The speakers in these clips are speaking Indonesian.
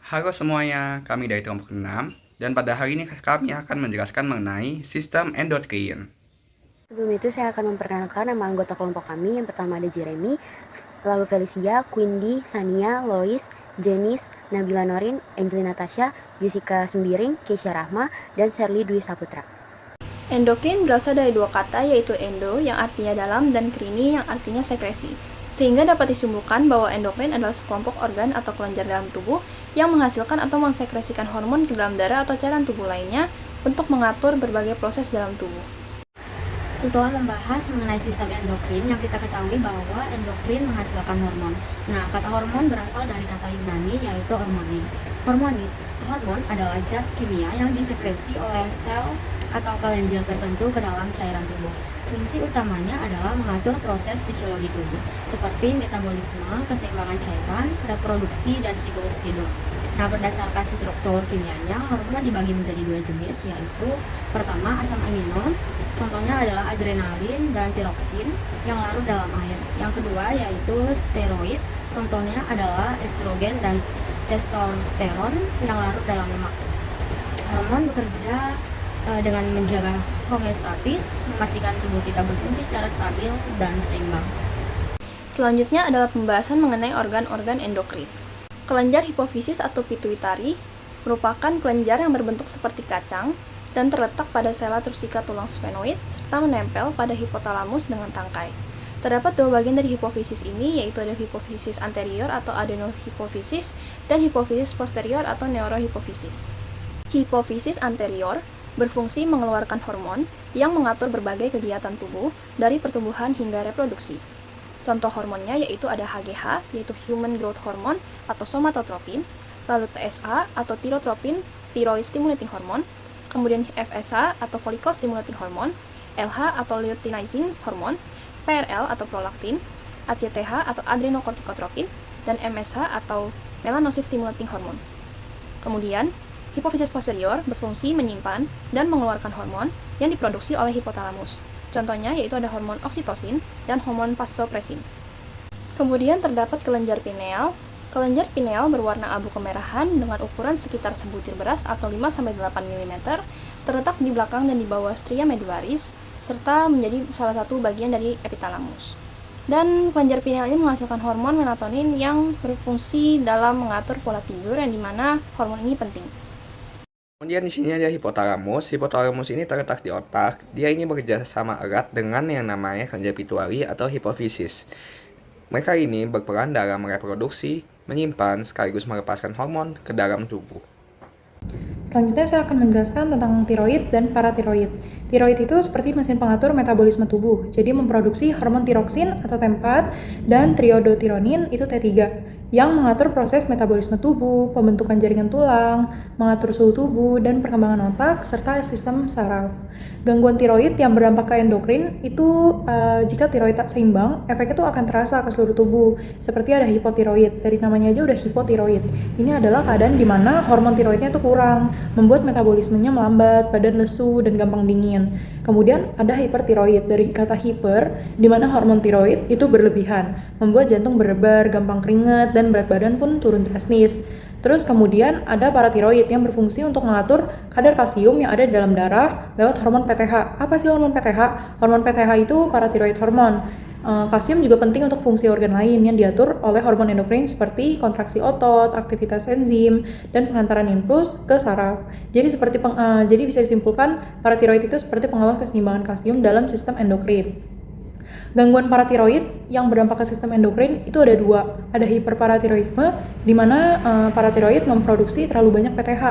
Halo semuanya, kami dari kelompok 6 dan pada hari ini kami akan menjelaskan mengenai sistem endokrin. Sebelum itu saya akan memperkenalkan nama anggota kelompok kami. Yang pertama ada Jeremy, lalu Felicia, Quindi, Sania, Lois, Jenis, Nabila Norin, Angelina Tasya, Jessica Sembiring, Keisha Rahma, dan Sherly Dwi Saputra. Endokrin berasal dari dua kata, yaitu endo yang artinya dalam dan krini yang artinya sekresi. Sehingga dapat disimpulkan bahwa endokrin adalah sekelompok organ atau kelenjar dalam tubuh yang menghasilkan atau mensekresikan hormon ke dalam darah atau cairan tubuh lainnya untuk mengatur berbagai proses dalam tubuh. Setelah membahas mengenai sistem endokrin, yang kita ketahui bahwa endokrin menghasilkan hormon. Nah, kata hormon berasal dari kata Yunani yaitu hormone. Hormon adalah zat kimia yang disekresi oleh sel atau kelenjar tertentu ke dalam cairan tubuh. Fungsi utamanya adalah mengatur proses fisiologi tubuh, seperti metabolisme, keseimbangan cairan, reproduksi, dan siklus tidur. Nah, berdasarkan struktur kimianya, hormon dibagi menjadi dua jenis, yaitu pertama asam amino, contohnya adalah adrenalin dan tiroksin yang larut dalam air. Yang kedua yaitu steroid, contohnya adalah estrogen dan testosteron yang larut dalam lemak. Hormon bekerja dengan menjaga homeostatis, memastikan tubuh kita berfungsi secara stabil dan seimbang. Selanjutnya adalah pembahasan mengenai organ-organ endokrin. Kelenjar hipofisis atau pituitari merupakan kelenjar yang berbentuk seperti kacang dan terletak pada sela trusika tulang sphenoid serta menempel pada hipotalamus dengan tangkai. Terdapat dua bagian dari hipofisis ini, yaitu ada hipofisis anterior atau adenohipofisis dan hipofisis posterior atau neurohipofisis. Hipofisis anterior berfungsi mengeluarkan hormon yang mengatur berbagai kegiatan tubuh dari pertumbuhan hingga reproduksi. Contoh hormonnya yaitu ada HGH, yaitu Human Growth Hormone atau somatotropin, lalu TSH atau tirotropin, Thyroid Stimulating Hormone, kemudian FSH atau Follicle Stimulating Hormone, LH atau Luteinizing Hormone, PRL atau prolaktin, ACTH atau Adrenocorticotropin, dan MSH atau Melanocyte Stimulating Hormone. Kemudian, hipofisis posterior berfungsi menyimpan dan mengeluarkan hormon yang diproduksi oleh hipotalamus. Contohnya yaitu ada hormon oksitosin dan hormon vasopressin. Kemudian terdapat kelenjar pineal. Kelenjar pineal berwarna abu kemerahan dengan ukuran sekitar sebutir beras atau 5-8 mm, terletak di belakang dan di bawah stria medullaris, serta menjadi salah satu bagian dari epitalamus. Dan kelenjar pineal ini menghasilkan hormon melatonin yang berfungsi dalam mengatur pola tidur, yang dimana hormon ini penting. Kemudian di sini ada hipotalamus. Hipotalamus ini terletak di otak. Dia ini bekerja sama erat dengan yang namanya kelenjar pituitari atau hipofisis. Mereka ini berperan dalam reproduksi, menyimpan, sekaligus melepaskan hormon ke dalam tubuh. Selanjutnya saya akan menjelaskan tentang tiroid dan paratiroid. Tiroid itu seperti mesin pengatur metabolisme tubuh, jadi memproduksi hormon tiroksin atau T4 dan triodotironin itu T3 yang mengatur proses metabolisme tubuh, pembentukan jaringan tulang, mengatur suhu tubuh, dan perkembangan otak, serta sistem saraf. Gangguan tiroid yang berdampak ke endokrin itu jika tiroid tak seimbang, efeknya itu akan terasa ke seluruh tubuh, seperti ada hipotiroid. Dari namanya aja udah hipotiroid. Ini adalah keadaan di mana hormon tiroidnya itu kurang, membuat metabolismenya melambat, badan lesu, dan gampang dingin. Kemudian ada hipertiroid, dari kata hiper, di mana hormon tiroid itu berlebihan, membuat jantung berdebar, gampang keringat, dan berat badan pun turun drastis. Terus kemudian ada paratiroid yang berfungsi untuk mengatur kadar kalsium yang ada di dalam darah lewat hormon PTH. Apa sih hormon PTH? Hormon PTH itu paratiroid hormon. Kalsium juga penting untuk fungsi organ lain yang diatur oleh hormon endokrin seperti kontraksi otot, aktivitas enzim, dan pengantaran impuls ke saraf. Jadi bisa disimpulkan paratiroid itu seperti pengawas keseimbangan kalsium dalam sistem endokrin. Gangguan paratiroid yang berdampak ke sistem endokrin itu ada dua. Ada hiperparatiroidisme, di mana paratiroid memproduksi terlalu banyak PTH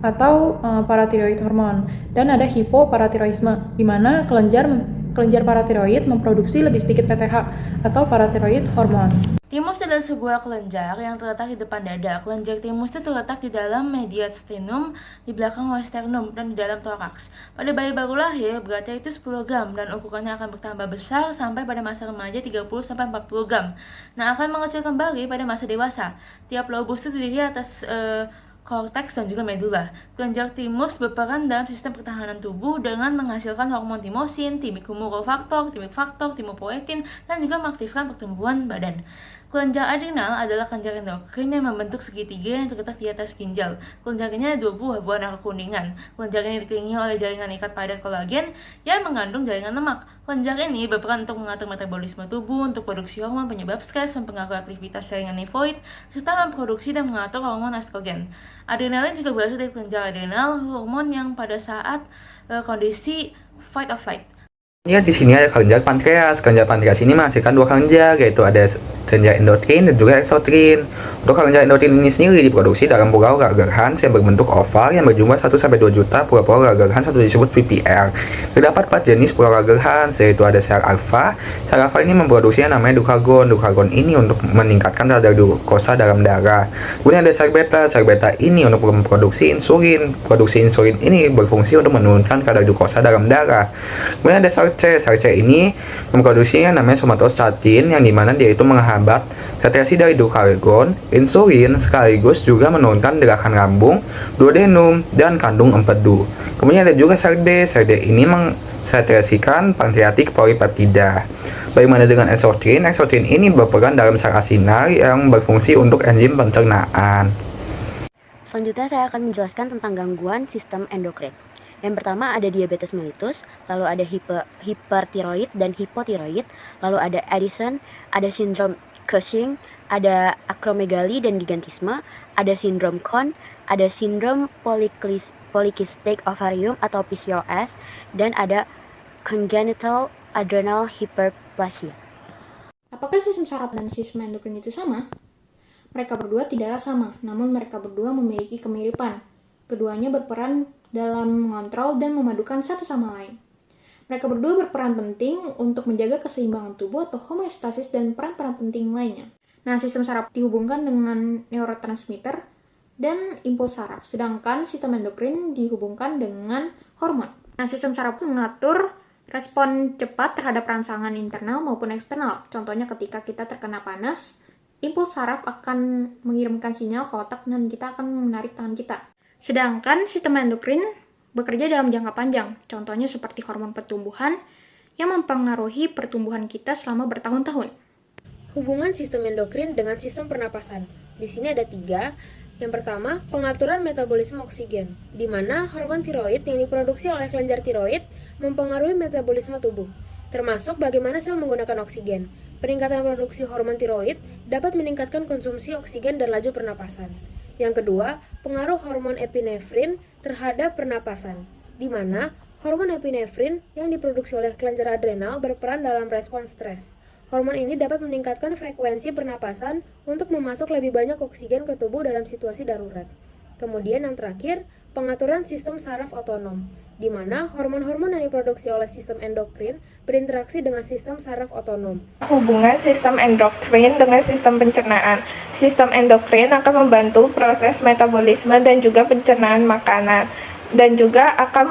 atau paratiroid hormon. Dan ada hipoparatiroidisme, di mana kelenjar paratiroid memproduksi lebih sedikit PTH atau paratiroid hormon. Timus adalah sebuah kelenjar yang terletak di depan dada. Kelenjar timus itu terletak di dalam mediastinum, di belakang sternum, dan di dalam toraks. Pada bayi baru lahir, beratnya itu 10 gram, dan ukurannya akan bertambah besar sampai pada masa remaja 30-40 gram. Nah, akan mengecil kembali pada masa dewasa. Tiap lobus itu terdiri atas korteks dan juga medula. Kelenjar timus berperan dalam sistem pertahanan tubuh dengan menghasilkan hormon timosin, timik faktor, timopoetin, dan juga mengaktifkan pertumbuhan badan. Kelenjar adrenal adalah kelenjar endokrin yang membentuk segitiga yang terletak di atas ginjal. Kelenjar ini ada 2 buah berwarna kekuningan. Kelenjar ini dikelilingi oleh jaringan ikat padat kolagen yang mengandung jaringan lemak. Kelenjar ini berperan untuk mengatur metabolisme tubuh, untuk produksi hormon penyebab stres, mempengaruhi aktivitas jaringan limfoid, serta memproduksi dan mengatur hormon estrogen. Adrenalin juga berasal dari kelenjar adrenal, hormon yang pada saat kondisi fight or flight. Lihat di sini ada kelenjar pankreas. Kelenjar pankreas ini menghasilkan 2 kelenjar, yaitu ada kelenjar endokrin dan juga eksotrin. Untuk kelenjar endokrin ini sendiri diproduksi dalam pulau Langerhans yang berbentuk oval yang berjumlah 1-2 juta pulau Langerhans atau disebut PPL. Terdapat 4 jenis pulau Langerhans, yaitu ada sel alfa. Sel alfa ini memproduksi yang namanya glukagon. Glukagon ini untuk meningkatkan kadar glukosa dalam darah. Kemudian ada sel beta. Sel beta ini untuk memproduksi insulin. Produksi insulin ini berfungsi untuk menurunkan kadar glukosa dalam darah. Kemudian ada sel C. Sel C ini memproduksi yang namanya somatostatin, yang dimana dia itu menghambat sekresi dari glukagon, insulin, sekaligus juga menurunkan gerakan lambung, duodenum, dan kandung empedu. Kemudian ada juga sel D. Sel D ini mengsekresikan pankreatik polipeptida. Bagaimana dengan eksotrin? Eksotrin ini berperan dalam sel asinar yang berfungsi untuk enzim pencernaan. Selanjutnya saya akan menjelaskan tentang gangguan sistem endokrin. Yang pertama ada diabetes mellitus, lalu ada hipertiroid dan hipotiroid, lalu ada Addison, ada sindrom Cushing, ada akromegali dan gigantisme, ada sindrom Cohn, ada sindrom polycystic ovarium atau PCOS, dan ada congenital adrenal hyperplasia. Apakah sistem saraf dan sistem endokrin itu sama? Mereka berdua tidaklah sama, namun mereka berdua memiliki kemiripan. Keduanya berperan dalam mengontrol dan memadukan satu sama lain. Mereka berdua berperan penting untuk menjaga keseimbangan tubuh atau homeostasis dan peran-peran penting lainnya. Nah, sistem saraf dihubungkan dengan neurotransmitter dan impuls saraf, sedangkan sistem endokrin dihubungkan dengan hormon. Nah, sistem saraf mengatur respon cepat terhadap rangsangan internal maupun eksternal. Contohnya ketika kita terkena panas, impuls saraf akan mengirimkan sinyal ke otak dan kita akan menarik tangan kita. Sedangkan sistem endokrin bekerja dalam jangka panjang, contohnya seperti hormon pertumbuhan yang mempengaruhi pertumbuhan kita selama bertahun-tahun. Hubungan sistem endokrin dengan sistem pernapasan. Di sini ada 3. Yang pertama, pengaturan metabolisme oksigen, di mana hormon tiroid yang diproduksi oleh kelenjar tiroid mempengaruhi metabolisme tubuh, termasuk bagaimana sel menggunakan oksigen. Peningkatan produksi hormon tiroid dapat meningkatkan konsumsi oksigen dan laju pernapasan. Yang kedua, pengaruh hormon epinefrin terhadap pernapasan, di mana hormon epinefrin yang diproduksi oleh kelenjar adrenal berperan dalam respons stres. Hormon ini dapat meningkatkan frekuensi pernapasan untuk memasuk lebih banyak oksigen ke tubuh dalam situasi darurat. Kemudian yang terakhir, pengaturan sistem saraf otonom, di mana hormon-hormon yang diproduksi oleh sistem endokrin berinteraksi dengan sistem saraf otonom. Hubungan sistem endokrin dengan sistem pencernaan. Sistem endokrin akan membantu proses metabolisme dan juga pencernaan makanan, dan juga akan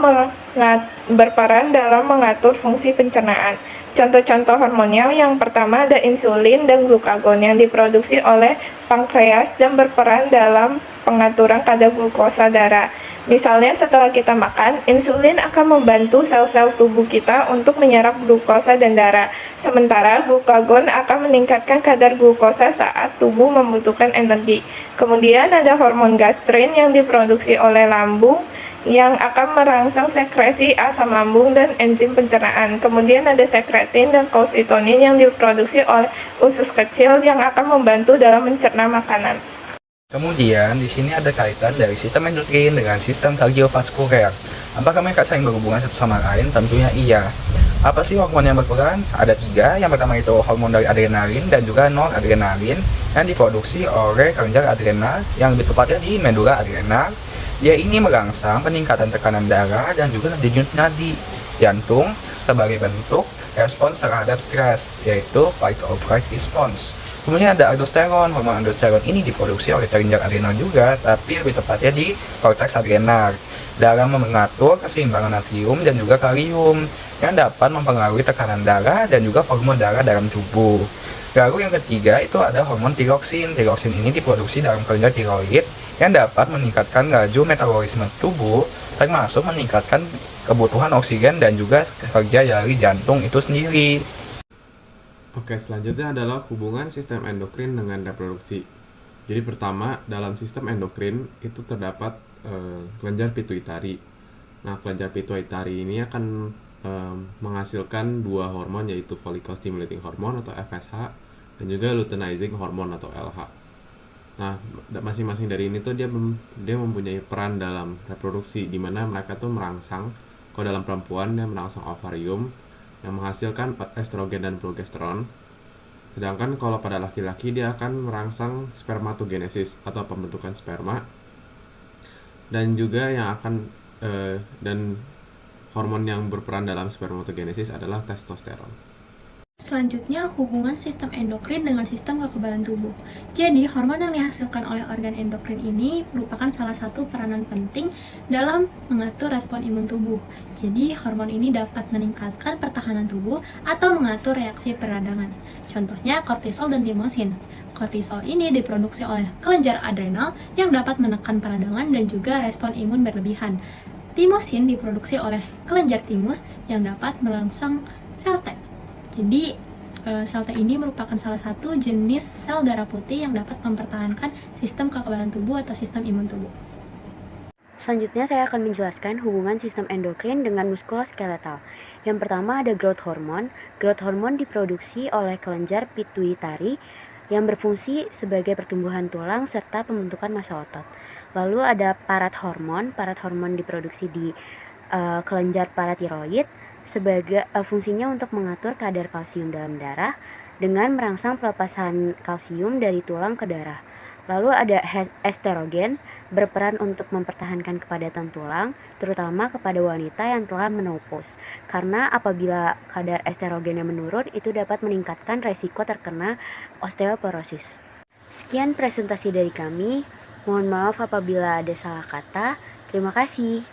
berperan dalam mengatur fungsi pencernaan. Contoh-contoh hormonnya yang pertama ada insulin dan glukagon yang diproduksi oleh pankreas dan berperan dalam pengaturan kadar glukosa darah. Misalnya setelah kita makan, insulin akan membantu sel-sel tubuh kita untuk menyerap glukosa dan darah. Sementara glukagon akan meningkatkan kadar glukosa saat tubuh membutuhkan energi. Kemudian ada hormon gastrin yang diproduksi oleh lambung yang akan merangsang sekresi asam lambung dan enzim pencernaan. Kemudian ada sekretin dan kalsitonin yang diproduksi oleh usus kecil yang akan membantu dalam mencerna makanan. Kemudian di sini ada kaitan dari sistem endokrin dengan sistem kardiovaskuler. Apakah mereka saling berhubungan satu sama lain? Tentunya iya. Apa sih hormon yang berperan? Ada 3. Yang pertama itu hormon dari adrenalin dan juga noradrenalin yang diproduksi oleh kelenjar adrenal yang lebih tepatnya di medula adrenal. Dia ini merangsang peningkatan tekanan darah dan juga denyut nadi jantung sebagai bentuk respons terhadap stres, yaitu fight or flight response. Kemudian ada aldosteron. Hormon aldosteron ini diproduksi oleh kelenjar adrenal juga, tapi lebih tepatnya di korteks adrenal dalam mengatur keseimbangan natrium dan juga kalium yang dapat mempengaruhi tekanan darah dan juga volume darah dalam tubuh. Lalu yang ketiga itu ada hormon tiroksin. Tiroksin ini diproduksi dalam kelenjar tiroid yang dapat meningkatkan laju metabolisme tubuh, termasuk meningkatkan kebutuhan oksigen dan juga kerja dari jantung itu sendiri. Oke, selanjutnya adalah hubungan sistem endokrin dengan reproduksi. Jadi pertama, dalam sistem endokrin itu terdapat kelenjar pituitari. Nah, kelenjar pituitari ini akan menghasilkan dua hormon, yaitu follicle stimulating hormone atau FSH dan juga luteinizing hormone atau LH. Nah, masing-masing dari ini tuh dia mempunyai peran dalam reproduksi, di mana mereka tuh merangsang, kalau dalam perempuan dia merangsang ovarium yang menghasilkan estrogen dan progesteron. Sedangkan kalau pada laki-laki dia akan merangsang spermatogenesis atau pembentukan sperma, dan juga yang akan dan hormon yang berperan dalam spermatogenesis adalah testosteron. Selanjutnya, hubungan sistem endokrin dengan sistem kekebalan tubuh. Jadi, hormon yang dihasilkan oleh organ endokrin ini merupakan salah satu peranan penting dalam mengatur respon imun tubuh. Jadi, hormon ini dapat meningkatkan pertahanan tubuh atau mengatur reaksi peradangan. Contohnya, kortisol dan timosin. Kortisol ini diproduksi oleh kelenjar adrenal yang dapat menekan peradangan dan juga respon imun berlebihan. Timosin diproduksi oleh kelenjar timus yang dapat merangsang sel T. Jadi, sel T ini merupakan salah satu jenis sel darah putih yang dapat mempertahankan sistem kekebalan tubuh atau sistem imun tubuh. Selanjutnya saya akan menjelaskan hubungan sistem endokrin dengan muskuloskeletal. Yang pertama ada growth hormone. Growth hormone diproduksi oleh kelenjar pituitari yang berfungsi sebagai pertumbuhan tulang serta pembentukan massa otot. Lalu ada parat hormon. Parat hormon diproduksi di kelenjar paratiroid sebagai fungsinya untuk mengatur kadar kalsium dalam darah dengan merangsang pelepasan kalsium dari tulang ke darah. Lalu ada estrogen, berperan untuk mempertahankan kepadatan tulang, terutama kepada wanita yang telah menopause. Karena apabila kadar estrogennya menurun, itu dapat meningkatkan resiko terkena osteoporosis. Sekian presentasi dari kami. Mohon maaf apabila ada salah kata. Terima kasih.